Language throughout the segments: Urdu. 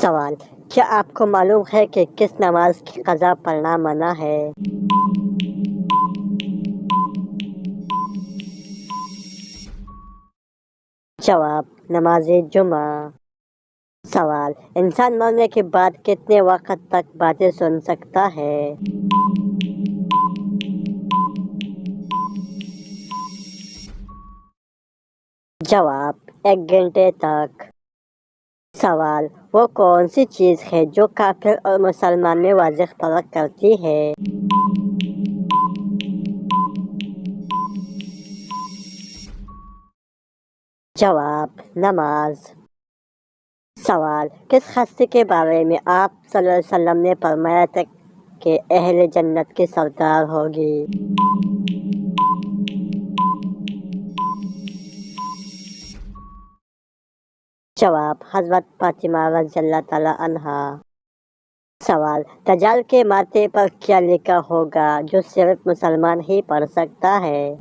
سوال: کیا آپ کو معلوم ہے کہ کس نماز کی قضا پڑھنا منع ہے؟ جواب: نماز جمعہ۔ سوال: انسان مرنے کے بعد کتنے وقت تک باتیں سن سکتا ہے؟ جواب: 1 گھنٹے تک۔ سوال: وہ کون سی چیز ہے جو کافر اور مسلمان میں واضح فرق کرتی ہے؟ جواب: نماز۔ سوال: کس ہستی کے بارے میں آپ صلی اللہ علیہ وسلم نے فرمایا تھا کہ اہل جنت کی سردار ہوگی؟ جواب: حضرت فاطمہ رضی اللہ تعالی عنہا۔ سوال: دجال کے ماتھے پر کیا لکھا ہوگا جو صرف مسلمان ہی پڑھ سکتا ہے؟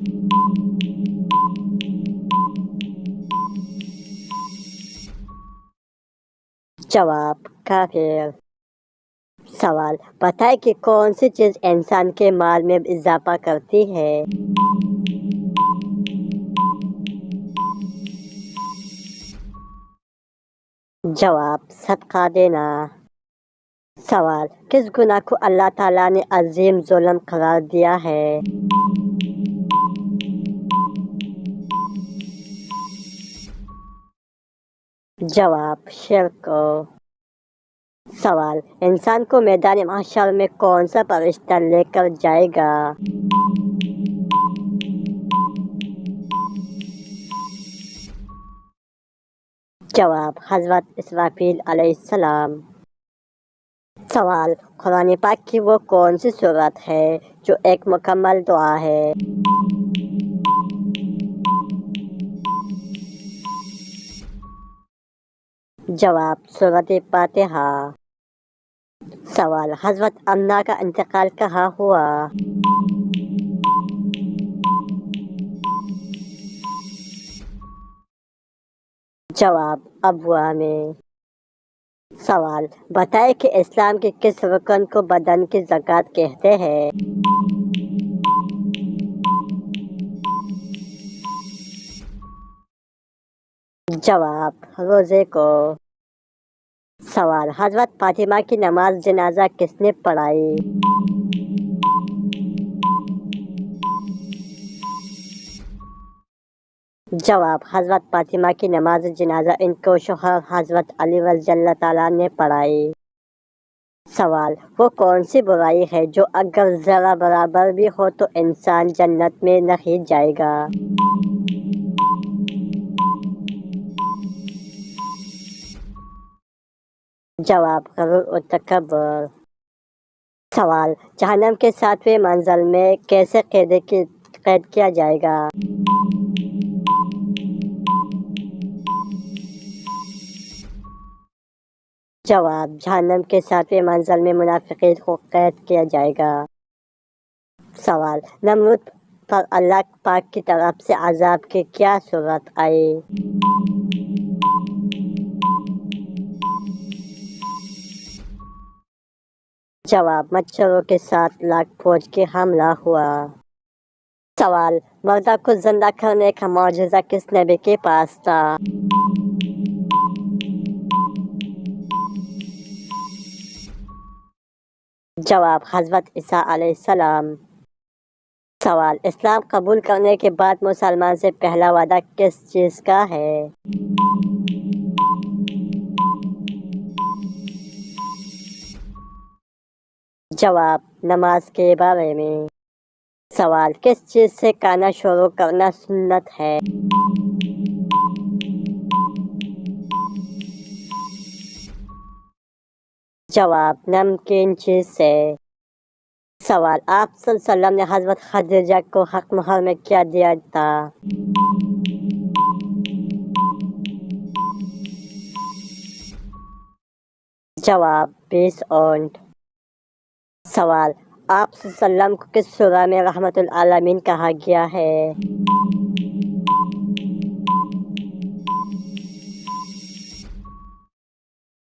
جواب: کافر۔ سوال: بتائیں کہ کون سی چیز انسان کے مال میں اضافہ کرتی ہے؟ جواب: صدقہ دینا۔ سوال: کس گناہ کو اللہ تعالیٰ نے عظیم ظلم قرار دیا ہے؟ جواب: شرک کو۔ سوال: انسان کو میدان محشر میں کون سا فرشتہ لے کر جائے گا؟ جواب: حضرت اسرافیل علیہ السلام۔ سوال: قرآن پاک کی وہ کون سی سورت ہے جو ایک مکمل دعا ہے؟ جواب: سورۃ فاتحہ۔ سوال: حضرت آمنہ کا انتقال کہاں ہوا؟ جواب: ابوا میں۔ سوال: بتائیں کہ اسلام کے کس رکن کو بدن کی زکوٰۃ کہتے ہیں؟ جواب: روزے کو۔ سوال: حضرت فاطمہ کی نماز جنازہ کس نے پڑھائی؟ جواب: حضرت فاطمہ کی نماز جنازہ ان کو شوہر حضرت علی رضی اللہ تعالیٰ نے پڑھائی۔ سوال: وہ کون سی برائی ہے جو اگر ذرہ برابر بھی ہو تو انسان جنت میں نہیں جائے گا؟ جواب: غرور و تکبر۔ سوال: جہنم کے 7ویں منزل میں کیسے قید کیا جائے گا؟ جواب: جہنم کے 7ویں منزل میں منافقین کو قید کیا جائے گا۔ سوال: نمرود پر اللہ پاک کی طرف سے عذاب کی کیا صورت آئی؟ جواب: مچھروں کے 7 لاکھ فوج کی حملہ ہوا۔ سوال: مردہ کو زندہ کرنے کا معجزہ کس نبی کے پاس تھا؟ جواب: حضرت عیسیٰ علیہ السلام۔ سوال: اسلام قبول کرنے کے بعد مسلمان سے پہلا وعدہ کس چیز کا ہے؟ جواب: نماز کے بارے میں۔ سوال: کس چیز سے کھانا شروع کرنا سنت ہے؟ جواب: نمکین چیز سے۔ سوال: آپ صلی اللہ علیہ وسلم نے حضرت خدیجہ کو حق مہر میں کیا دیا تھا؟ جواب: 20 اونٹ۔ سوال: آپ صلی اللہ علیہ وسلم کو کس سورہ میں رحمت للعالمین کہا گیا ہے؟